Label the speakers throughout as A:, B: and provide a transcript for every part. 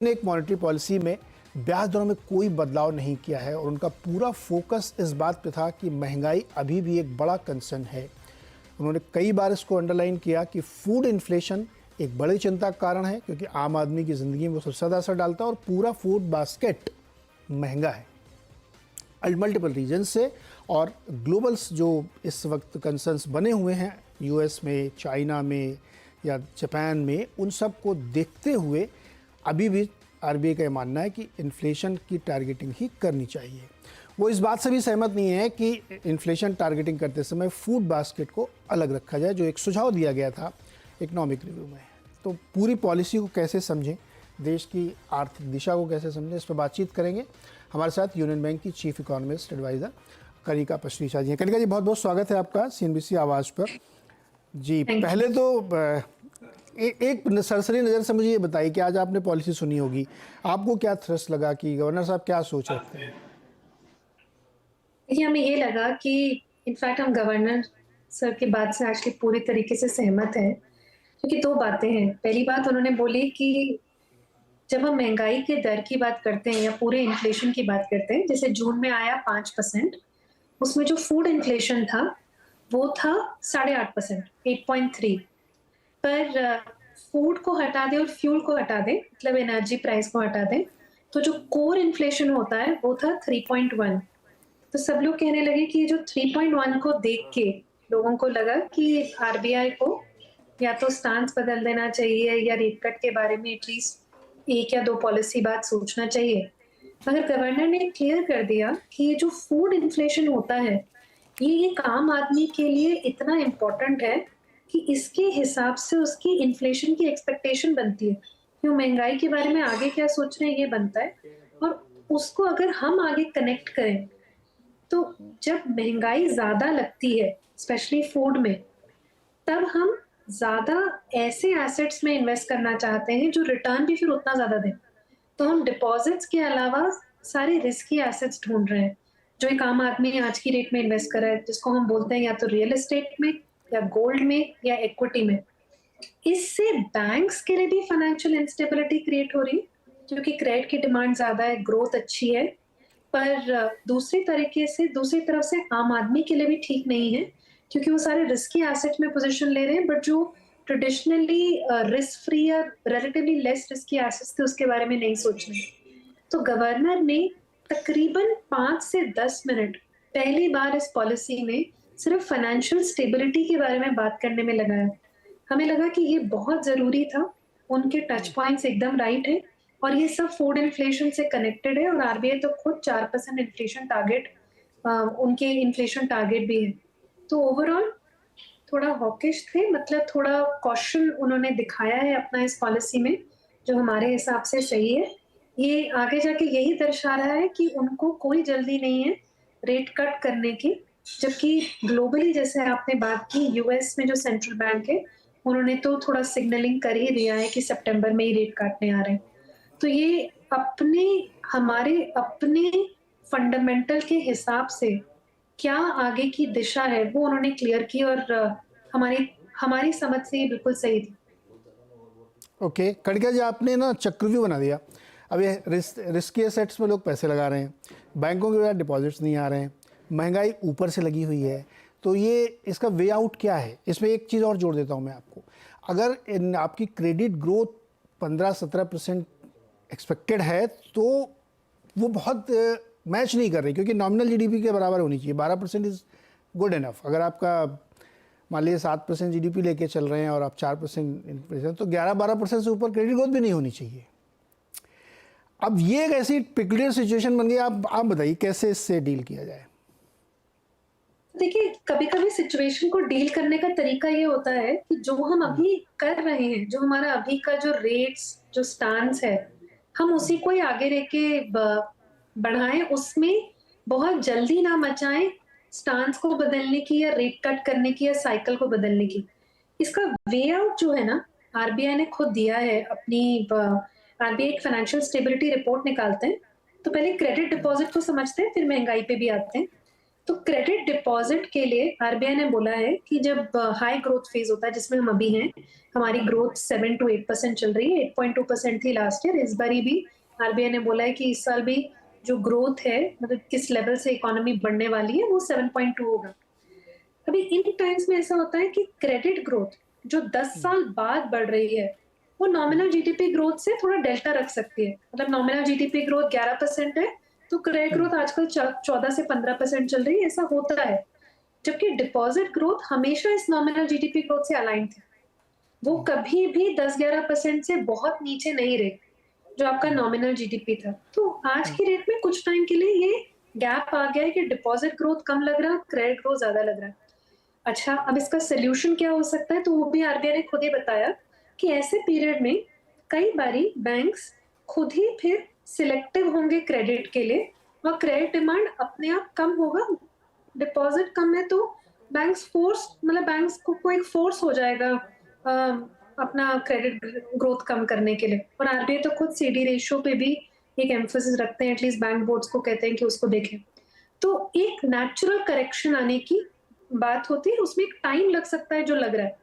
A: ने एक monetary policy में ब्याज दरों में कोई बदलाव नहीं किया है और उनका पूरा फोकस इस बात पे था कि महंगाई अभी भी एक बड़ा कंसर्न है। उन्होंने कई बार इसको अंडरलाइन किया कि फूड इन्फ्लेशन एक बड़ी चिंता का कारण है, क्योंकि आम आदमी की ज़िंदगी में वो सबसे ज़्यादा असर डालता है और पूरा फूड बास्केट महंगा है मल्टीपल रीजन से। और ग्लोबल्स जो इस वक्त कंसर्न्स बने हुए हैं यूएस में, चाइना में या जापान में, उन सब को देखते हुए अभी भी आरबीआई का ये मानना है कि इन्फ्लेशन की टारगेटिंग ही करनी चाहिए। वो इस बात से भी सहमत नहीं है कि इन्फ्लेशन टारगेटिंग करते समय फूड बास्केट को अलग रखा जाए, जो एक सुझाव दिया गया था इकोनॉमिक रिव्यू में। तो पूरी पॉलिसी को कैसे समझें, देश की आर्थिक दिशा को कैसे समझें, इस पर बातचीत करेंगे। हमारे साथ यूनियन बैंक की चीफ इकोनॉमिस्ट एडवाइज़र कनिका पचरीचा जी हैं। कनिका जी, बहुत बहुत स्वागत है आपका सीएनबीसी आवाज़ पर। जी, पहले तो एक सरसरी नज़र से मुझे ये बताइए कि आज आपने पॉलिसी सुनी होगी, आपको क्या थ्रस्ट लगा कि गवर्नर साहब क्या सोच रखते हैं?
B: देखिए, हमें ये लगा कि इनफैक्ट हम गवर्नर सर की बात से एक्चुअली पूरी तरीके से सहमत हैं, क्योंकि 2 बातें हैं। पहली बात उन्होंने बोली कि जब हम महँगाई के दर की बात करते हैं या पूरे इन्फ्लेशन की बात करते हैं, जैसे जून में आया 5%, उसमें जो फूड इन्फ्लेशन था, वो था 8.5%, 8.3। पर फूड को हटा दें और फ्यूल को हटा दें, मतलब एनर्जी प्राइस को हटा दें, तो जो कोर इन्फ्लेशन होता है, वो था 3.1। तो सब लोग कहने लगे कि ये जो 3.1 को देख के लोगों को लगा कि आरबीआई को या तो स्टांस बदल देना चाहिए या रेट कट के बारे में एटलीस्ट 1 या 2 पॉलिसी बात सोचना चाहिए। मगर गवर्नर ने क्लियर कर दिया कि ये जो फूड इन्फ्लेशन होता है, ये एक आम आदमी के लिए इतना इम्पोर्टेंट है कि इसके हिसाब से उसकी इन्फ्लेशन की एक्सपेक्टेशन बनती है। क्यों महँगाई के बारे में आगे क्या सोच रहे हैं ये बनता है, और उसको अगर हम आगे कनेक्ट करें, तो जब महँगाई ज़्यादा लगती है, स्पेशली फूड में, तब हम ज़्यादा ऐसे एसेट्स में इन्वेस्ट करना चाहते हैं जो रिटर्न भी फिर उतना ज़्यादा दें। तो हम डिपॉज़िट्स के अलावा सारे रिस्की एसेट्स ढूँढ रहे हैं, जो एक आम आदमी आज की रेट में इन्वेस्ट कर रहा है, जिसको हम बोलते हैं या तो रियल एस्टेट में या गोल्ड में या इक्विटी में। इससे बैंक्स के लिए भी फाइनेंशियल इंस्टेबिलिटी क्रिएट हो रही है, क्योंकि क्रेडिट की डिमांड ज़्यादा है, ग्रोथ अच्छी है, पर दूसरी तरफ से आम आदमी के लिए भी ठीक नहीं है, क्योंकि वो सारे रिस्की एसेट में पोजीशन ले रहे हैं, बट जो ट्रेडिशनली रिस्क फ्री या रिलेटिवली लेस रिस्की एसेट्स थे उसके बारे में नहीं सोच रहे। तो गवर्नर ने तकरीबन 5 से 10 मिनट पहली बार इस पॉलिसी में सिर्फ फाइनेंशियल स्टेबिलिटी के बारे में बात करने में लगाया। हमें लगा कि ये बहुत ज़रूरी था, उनके टच पॉइंट्स एकदम राइट हैं, और ये सब फूड इन्फ्लेशन से कनेक्टेड है, और आरबीआई तो खुद 4% इन्फ्लेशन टारगेट, उनके इन्फ्लेशन टारगेट भी है। तो ओवरऑल थोड़ा हॉकिश थे, मतलब थोड़ा कॉशन उन्होंने दिखाया है अपना इस पॉलिसी में, जो हमारे हिसाब से सही है। ये आगे जाके यही दर्शा रहा है कि उनको कोई जल्दी नहीं है रेट कट करने की, जबकि ग्लोबली जैसे आपने बात की, यूएस में जो सेंट्रल बैंक है, उन्होंने तो थोड़ा सिग्नलिंग कर ही दिया है कि सितंबर में ही रेट काटने आ रहे हैं। तो ये अपने हमारे अपने फंडामेंटल के हिसाब से क्या आगे की दिशा है वो उन्होंने क्लियर की, और हमारी हमारी समझ से ये बिल्कुल सही थी।
A: ओके, कनिका जी, आपने ना चक्रव्यूह बना दिया। अब ये रिस्की एसेट्स में लोग पैसे लगा रहे हैं, बैंकों के पास डिपॉजिट्स नहीं आ रहे हैं, महंगाई ऊपर से लगी हुई है, तो ये इसका वे आउट क्या है? इसमें एक चीज़ और जोड़ देता हूँ मैं आपको। अगर आपकी क्रेडिट ग्रोथ 15-17% एक्सपेक्टेड है, तो वो बहुत मैच नहीं कर रही, क्योंकि नॉमिनल जीडीपी के बराबर होनी चाहिए। 12% इज़ गुड इनफ। अगर आपका मान लीजिए 7% जीडीपी लेके चल रहे हैं और आप 4% इन्फ्लेशन, तो 11-12% से ऊपर क्रेडिट ग्रोथ भी नहीं होनी चाहिए। अब ये एक ऐसी पिक्युलियर सिचुएशन बन गई, आप बताइए कैसे इससे डील किया जाए?
B: देखिए, कभी-कभी सिचुएशन को डील करने का तरीका ये होता है कि जो हम अभी कर रहे हैं, जो हमारा अभी का जो रेट्स, जो स्टांस है, हम उसी को ही आगे लेके बढ़ाएं, उसमें बहुत जल्दी ना मचाएं स्टांस को बदलने की या रेट कट करने की या साइकिल को बदलने की। इसका वे आउट जो है ना, आरबीआई ने खुद दिया है अपनी। आरबीआई एक फाइनेंशियल स्टेबिलिटी रिपोर्ट निकालते हैं, तो पहले क्रेडिट डिपॉजिट को समझते हैं, फिर महंगाई पे भी आते हैं। तो क्रेडिट डिपॉजिट के लिए आरबीआई ने बोला है कि जब हाई ग्रोथ फेज होता है जिसमें हम अभी हैं, हमारी ग्रोथ 7 to 8% चल रही है, 8.2% थी लास्ट ईयर। इस बारी भी आरबीआई ने बोला है कि इस साल भी जो ग्रोथ है, मतलब किस लेवल से इकोनॉमी बढ़ने वाली है, वो 7.2 होगा। अभी इन टाइम्स में ऐसा होता है कि क्रेडिट ग्रोथ जो 10 साल बाद बढ़ रही है, वो नॉमिनल जीडीपी ग्रोथ से थोड़ा डेल्टा रख सकती है। मतलब नॉमिनल जीडीपी ग्रोथ 11% है, तो क्रेडिट ग्रोथ आजकल 14 से 15% चल रही है, ऐसा होता है। जबकि डिपॉजिट ग्रोथ हमेशा इस नॉमिनल जीडीपी ग्रोथ से अलाइन थी, वो कभी भी 10-11% से बहुत नीचे नहीं रही, जो आपका नॉमिनल जीडीपी था। तो आज की रेट में कुछ टाइम के लिए ये गैप आ गया है कि डिपॉजिट ग्रोथ कम लग रहा है, क्रेडिट ग्रोथ ज्यादा लग रहा है। अच्छा, अब इसका सोल्यूशन क्या हो सकता है? तो वो भी आरबीआई ने खुद ही बताया कि ऐसे पीरियड में कई बारी बैंक्स खुद ही फिर सिलेक्टिव होंगे क्रेडिट के लिए, और क्रेडिट डिमांड अपने आप कम होगा। डिपॉजिट कम है तो बैंक्स फोर्स, मतलब बैंक्स को एक फोर्स हो जाएगा अपना क्रेडिट ग्रोथ कम करने के लिए। और आरबीआई तो खुद सीडी रेशियो पे भी एक एम्फोसिस रखते हैं, एटलीस्ट बैंक बोर्ड्स को कहते हैं कि उसको देखें। तो एक नेचुरल करेक्शन आने की बात होती है, उसमें एक टाइम लग सकता है जो लग रहा है।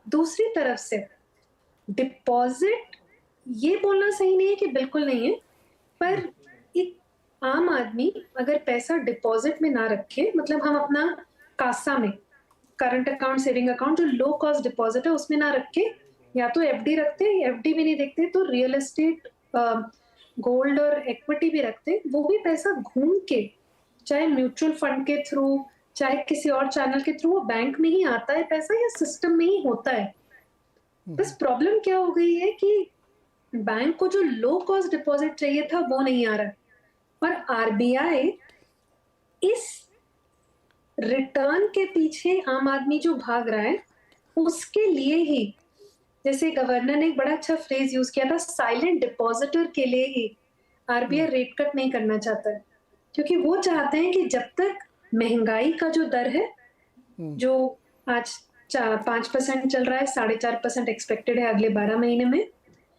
B: दूसरी तरफ से डिपॉजिट, ये बोलना सही नहीं है कि बिल्कुल नहीं है, पर एक आम आदमी अगर पैसा डिपॉजिट में ना रखे, मतलब हम अपना कासा में, करंट अकाउंट, सेविंग अकाउंट, जो लो कॉस्ट डिपॉजिट है उसमें ना रखे, या तो एफडी रखते हैं, एफडी भी नहीं देखते तो रियल एस्टेट, गोल्ड और इक्विटी भी रखते, वो भी पैसा घूम के, चाहे म्यूचुअल फंड के थ्रू, चाहे किसी और चैनल के थ्रू, वो बैंक में ही आता है पैसा, या सिस्टम में ही होता है। बस प्रॉब्लम क्या हो गई है कि बैंक को जो लो कॉस्ट डिपॉजिट चाहिए था वो नहीं आ रहा, और आरबीआई इस रिटर्न के पीछे आम आदमी जो भाग रहा है उसके लिए ही, जैसे गवर्नर ने एक बड़ा अच्छा फ्रेज यूज किया था, साइलेंट डिपॉजिटर के लिए ही आरबीआई रेट कट नहीं करना चाहता है, क्योंकि वो चाहते हैं कि जब तक महंगाई का जो दर है, जो आज 5% चल रहा है, 4.5% एक्सपेक्टेड है अगले 12 महीने में,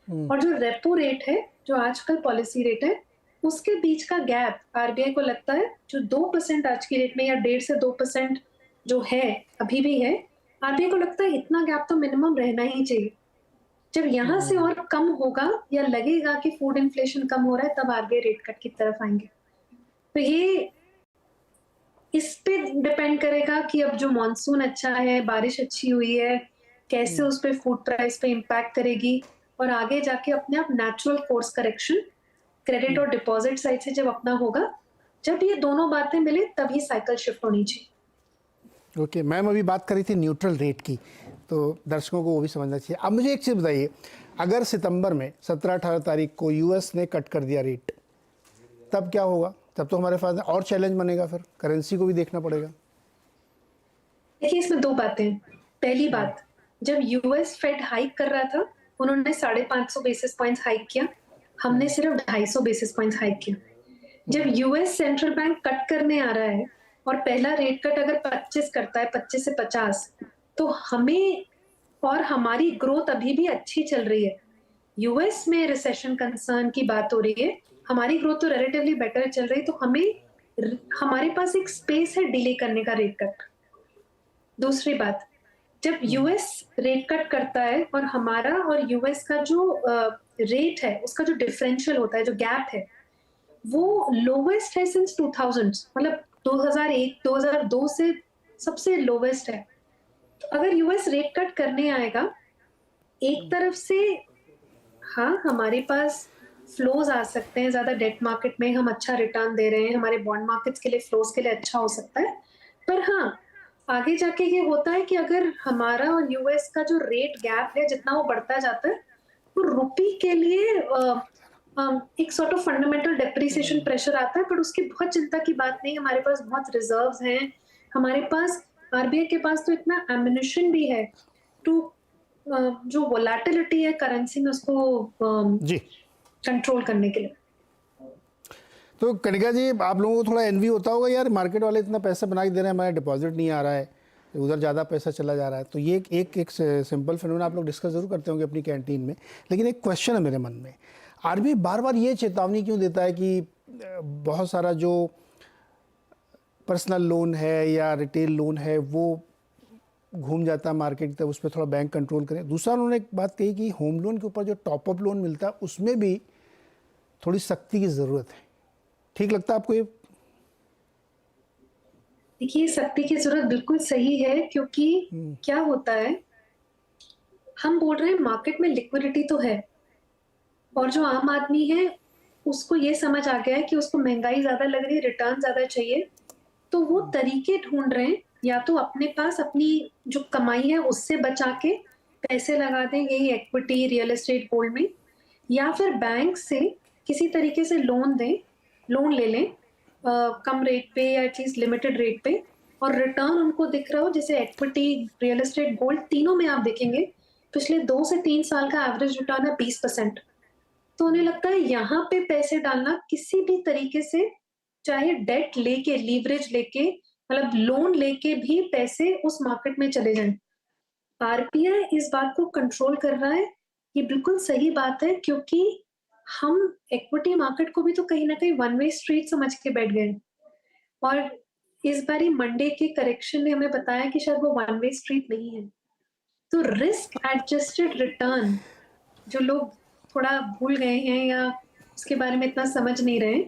B: और जो रेपो रेट है, जो आजकल पॉलिसी रेट है, उसके बीच का गैप आरबीआई को लगता है जो 2% आज की रेट में, या 1.5 से 2% जो है अभी भी है, आरबीआई को लगता है इतना गैप तो मिनिमम रहना ही चाहिए। जब यहां से और कम होगा, या लगेगा कि फूड इन्फ्लेशन कम हो रहा है, तब आरबीआई रेट कट की तरफ आएंगे। तो ये इस पे डिपेंड करेगा कि अब जो मॉनसून अच्छा है, बारिश अच्छी हुई है, कैसे उस पे फूड प्राइस पे इम्पैक्ट करेगी, और आगे जाके अपने आप नेचुरल कोर्स करेक्शन क्रेडिट और डिपॉजिट साइड से जब अपना होगा, जब ये दोनों बातें मिले तभी साइकिल शिफ्ट होनी चाहिए।
A: ओके, मैम अभी बात करी थी न्यूट्रल रेट की, तो दर्शकों को वो भी समझना चाहिए। अब मुझे एक चीज़ बताइए, अगर सितंबर में 17-18 तारीख को यूएस ने कट कर दिया रेट, तब क्या होगा? तब तो हमारे पास और चैलेंज बनेगा, फिर करेंसी को भी देखना पड़ेगा।
B: देखिए, इसमें दो बातें हैं। पहली बात, जब यूएस फेड हाइक कर रहा था, उन्होंने 550 बेसिस पॉइंट्स हाइक किया, हमने सिर्फ 250 बेसिस पॉइंट्स हाइक किया। जब यूएस सेंट्रल बैंक कट करने आ रहा है, और पहला रेट कट अगर 25 करता है, 25 से 50, तो हमें, और हमारी ग्रोथ अभी भी अच्छी चल रही है, यूएस में रिसेशन कंसर्न की बात हो रही है, हमारी ग्रोथ तो रिलेटिवली बेटर चल रही है, तो हमारे पास एक स्पेस है डिले करने का रेट कट। दूसरी बात, जब यूएस रेट कट करता है और हमारा और यूएस का जो रेट है, उसका जो डिफरेंशियल होता है, जो गैप है, वो लोवेस्ट है सिंस 2000, मतलब 2001 2002 से सबसे लोवेस्ट है। तो अगर यूएस रेट कट करने आएगा, एक तरफ से हाँ, हमारे पास फ्लोज आ सकते हैं, ज्यादा डेट मार्केट में हम अच्छा रिटर्न दे रहे हैं, हमारे बॉन्ड मार्केट्स के लिए फ्लोज के लिए अच्छा हो सकता है। पर हाँ, आगे जाके ये होता है कि अगर हमारा और यूएस का जो रेट गैप है, जितना वो बढ़ता जाता है, तो रुपी के लिए एक sort of fundamental depreciation pressure आता है। पर उसकी बहुत चिंता की बात नहीं, हमारे पास बहुत रिजर्व्स हैं, हमारे पास, आरबीआई के पास तो इतना एमिनिशन भी है टू, जो वोलेटिलिटी है करेंसी में, उसको
A: जी,
B: कंट्रोल करने के लिए।
A: तो कनिका जी, आप लोगों को थोड़ा एनवी होता होगा, यार मार्केट वाले इतना पैसा बना के दे रहे हैं, हमारा डिपॉजिट नहीं आ रहा है, उधर ज़्यादा पैसा चला जा रहा है। तो ये एक सिंपल फिनोमेना आप लोग डिस्कस जरूर करते होंगे अपनी कैंटीन में, लेकिन एक क्वेश्चन है मेरे मन में, आरबीआई बार बार ये चेतावनी क्यों देता है कि बहुत सारा जो पर्सनल लोन है या रिटेल लोन है वो घूम जाता है मार्केट तक, उस पर थोड़ा बैंक कंट्रोल करें। दूसरा उन्होंने एक बात कही कि होम लोन के ऊपर जो टॉपअप लोन मिलता है उसमें भी थोड़ी सख्ती की ज़रूरत है। ठीक लगता है आपको ये?
B: देखिए, सख्ती की ज़रूरत बिल्कुल सही है, क्योंकि क्या होता है, हम बोल रहे हैं मार्केट में लिक्विडिटी तो है, और जो आम आदमी है उसको ये समझ आ गया है कि उसको महंगाई ज़्यादा लग रही है, रिटर्न ज़्यादा चाहिए, तो वो तरीके ढूँढ रहे हैं, या तो अपने पास अपनी जो कमाई है उससे बचा के पैसे लगा दें यही इक्विटी, रियल एस्टेट, गोल्ड में, या फिर बैंक से किसी तरीके से लोन ले लें कम रेट पे या एटलीस्ट लिमिटेड रेट पे, और रिटर्न उनको दिख रहा हो, जैसे इक्विटी, रियल एस्टेट, गोल्ड, तीनों में आप देखेंगे पिछले 2 से 3 साल का एवरेज रिटर्न है 20%। तो उन्हें लगता है यहाँ पे पैसे डालना किसी भी तरीके से, चाहे डेट लेके, लीवरेज लेके, मतलब लोन लेके भी पैसे उस मार्केट में चले जाएं। आरबीआई इस बात को कंट्रोल कर रहा है, ये बिल्कुल सही बात है, क्योंकि हम इक्विटी मार्केट को भी तो कहीं ना कहीं वन वे स्ट्रीट समझ के बैठ गए, और इस बारी मंडे के करेक्शन ने हमें बताया कि शायद वो वन वे स्ट्रीट नहीं है। तो रिस्क एडजस्टेड रिटर्न जो लोग थोड़ा भूल गए हैं या उसके बारे में इतना समझ नहीं रहे,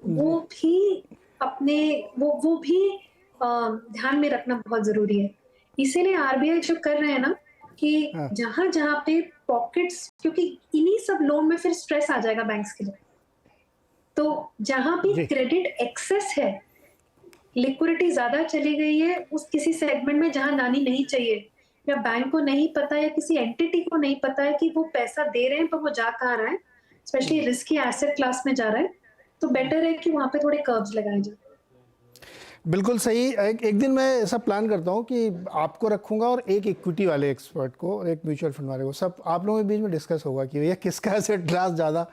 B: वो भी अपने वो भी ध्यान में रखना बहुत जरूरी है। इसीलिए आरबीआई जो कर रहे हैं ना कि
A: हाँ।
B: जहां जहां पे पॉकेट्स, क्योंकि इन्हीं सब लोन में फिर स्ट्रेस आ जाएगा बैंक्स के लिए, तो जहां भी
A: जी।
B: क्रेडिट एक्सेस है, लिक्विडिटी ज्यादा चली गई है उस किसी सेगमेंट में जहां लानी नहीं चाहिए, या बैंक को नहीं पता या किसी एंटिटी को नहीं पता है कि वो पैसा दे रहे हैं पर वो जा कहाँ रहा है, स्पेशली रिस्की एसेट क्लास में जा रहा है, तो बेटर है कि वहां पे थोड़े कर्व्स लगाए जाए।
A: बिल्कुल सही। एक दिन मैं ऐसा प्लान करता हूँ कि आपको रखूंगा और एक इक्विटी वाले एक्सपर्ट को और एक म्यूचुअल फंड वाले को, सब आप लोगों के बीच में डिस्कस होगा कि भैया किसका एसेट क्लास ज़्यादा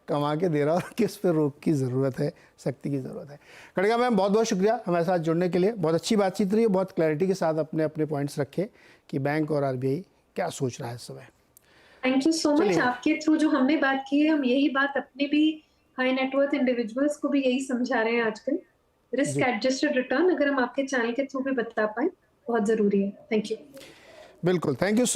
A: कमा के दे रहा है और किस पे रोक की ज़रूरत है, सख्ती की ज़रूरत है। खड़गा मैम, बहुत बहुत शुक्रिया हमारे साथ जुड़ने के लिए। बहुत अच्छी बातचीत रही, बहुत क्लैरिटी के साथ अपने अपने पॉइंट्स रखे कि बैंक और आरबीआई क्या सोच रहा है इस समय।
B: Thank you so much. आपके थ्रू जो हमने बात की है, हम यही बात अपने भी हाई नेटवर्थ इंडिविजुअल्स को भी यही समझा रहे हैं आजकल। रिस्क एडजस्टेड रिटर्न अगर हम आपके चैनल के थ्रू भी बता पाए, बहुत जरूरी है। Thank you.
A: बिल्कुल, थैंक यू।